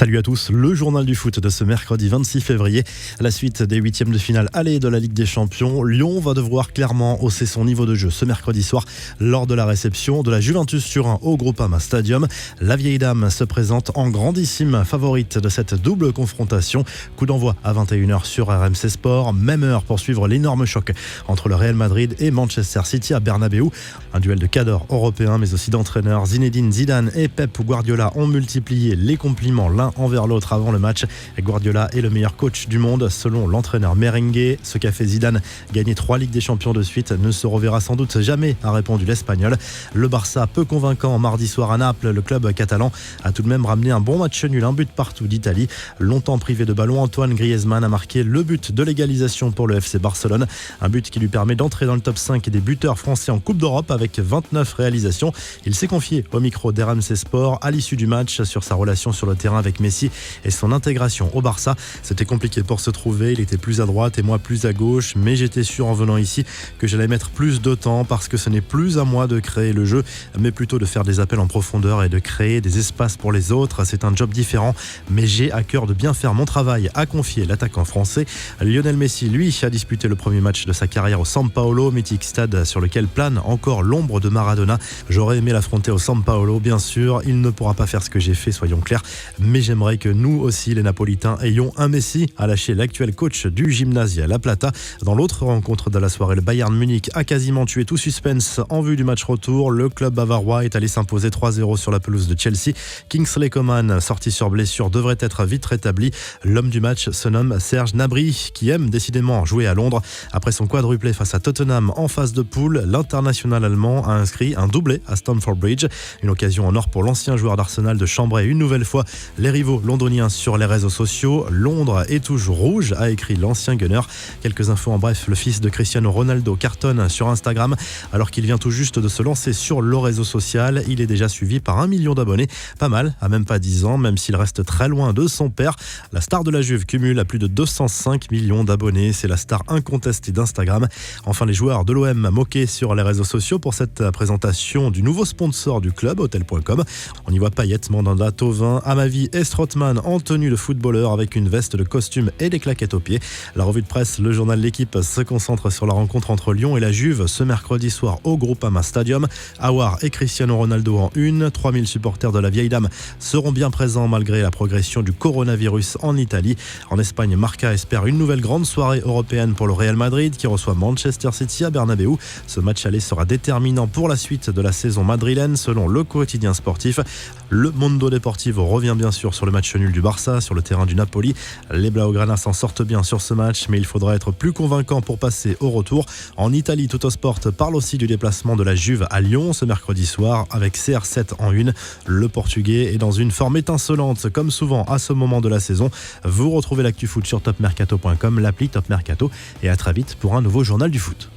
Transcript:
Salut à tous, le journal du foot de ce mercredi 26 février. À la suite des huitièmes de finale aller de la Ligue des Champions, Lyon va devoir clairement hausser son niveau de jeu ce mercredi soir lors de la réception de la Juventus Turin au Groupama Stadium. La vieille dame se présente en grandissime favorite de cette double confrontation. Coup d'envoi à 21h sur RMC Sport, même heure pour suivre l'énorme choc entre le Real Madrid et Manchester City à Bernabeu. Un duel de cadors européens mais aussi d'entraîneurs. Zinedine Zidane et Pep Guardiola ont multiplié les compliments l'un envers l'autre avant le match. Guardiola est le meilleur coach du monde selon l'entraîneur merengue. Ce qu'a fait Zidane, gagner 3 Ligues des Champions de suite, ne se reverra sans doute jamais, a répondu l'Espagnol. Le Barça, peu convaincant mardi soir à Naples, le club catalan a tout de même ramené un bon match nul, un but partout d'Italie. Longtemps privé de ballon, Antoine Griezmann a marqué le but de l'égalisation pour le FC Barcelone. Un but qui lui permet d'entrer dans le top 5 des buteurs français en Coupe d'Europe avec 29 réalisations. Il s'est confié au micro d'RMC Sport à l'issue du match sur sa relation sur le terrain avec Messi et son intégration au Barça. C'était compliqué pour se trouver, il était plus à droite et moi plus à gauche, mais j'étais sûr en venant ici que j'allais mettre plus de temps parce que ce n'est plus à moi de créer le jeu, mais plutôt de faire des appels en profondeur et de créer des espaces pour les autres. C'est un job différent, mais j'ai à cœur de bien faire mon travail, a confié l'attaquant français. Lionel Messi, lui, a disputé le premier match de sa carrière au São Paulo, mythique stade sur lequel plane encore l'ombre de Maradona. J'aurais aimé l'affronter au São Paulo, bien sûr, il ne pourra pas faire ce que j'ai fait, soyons clairs, mais j'aimerais que nous aussi, les Napolitains, ayons un Messi, a lâché l'actuel coach du Gimnasia La Plata. Dans l'autre rencontre de la soirée, le Bayern Munich a quasiment tué tout suspense en vue du match retour. Le club bavarois est allé s'imposer 3-0 sur la pelouse de Chelsea. Kingsley Coman, sorti sur blessure, devrait être vite rétabli. L'homme du match se nomme Serge Gnabry, qui aime décidément jouer à Londres. Après son quadruplé face à Tottenham en phase de poule, l'international allemand a inscrit un doublé à Stamford Bridge. Une occasion en or pour l'ancien joueur d'Arsenal de chambrer une nouvelle fois les rivaux londoniens sur les réseaux sociaux. Londres est toujours rouge, a écrit l'ancien gunner. Quelques infos en bref, le fils de Cristiano Ronaldo cartonne sur Instagram alors qu'il vient tout juste de se lancer sur le réseau social. Il est déjà suivi par 1 million d'abonnés. Pas mal, à même pas 10 ans, même s'il reste très loin de son père. La star de la Juve cumule à plus de 205 millions d'abonnés. C'est la star incontestée d'Instagram. Enfin, les joueurs de l'OM moqués sur les réseaux sociaux pour cette présentation du nouveau sponsor du club, Hotels.com. On y voit Payet, Mandanda, Thauvin, Amavi et Strootman en tenue de footballeur avec une veste de costume et des claquettes aux pieds. La revue de presse, le journal L'équipe se concentre sur la rencontre entre Lyon et la Juve ce mercredi soir au Groupama Stadium. Aouar et Cristiano Ronaldo en une. 3000 supporters de la vieille dame seront bien présents malgré la progression du coronavirus en Italie. En Espagne, Marca espère une nouvelle grande soirée européenne pour le Real Madrid qui reçoit Manchester City à Bernabeu. Ce match aller sera déterminant pour la suite de la saison madrilène selon le quotidien sportif. Le Mundo Deportivo revient bien sûr sur le match nul du Barça sur le terrain du Napoli. Les Blaugrana s'en sortent bien sur ce match, mais il faudra être plus convaincant pour passer au retour. En Italie, Tuttosport parle aussi du déplacement de la Juve à Lyon ce mercredi soir avec CR7 en une. Le Portugais est dans une forme étincelante comme souvent à ce moment de la saison. Vous retrouvez l'actu foot sur topmercato.com, l'appli Top Mercato, et à très vite pour un nouveau journal du foot.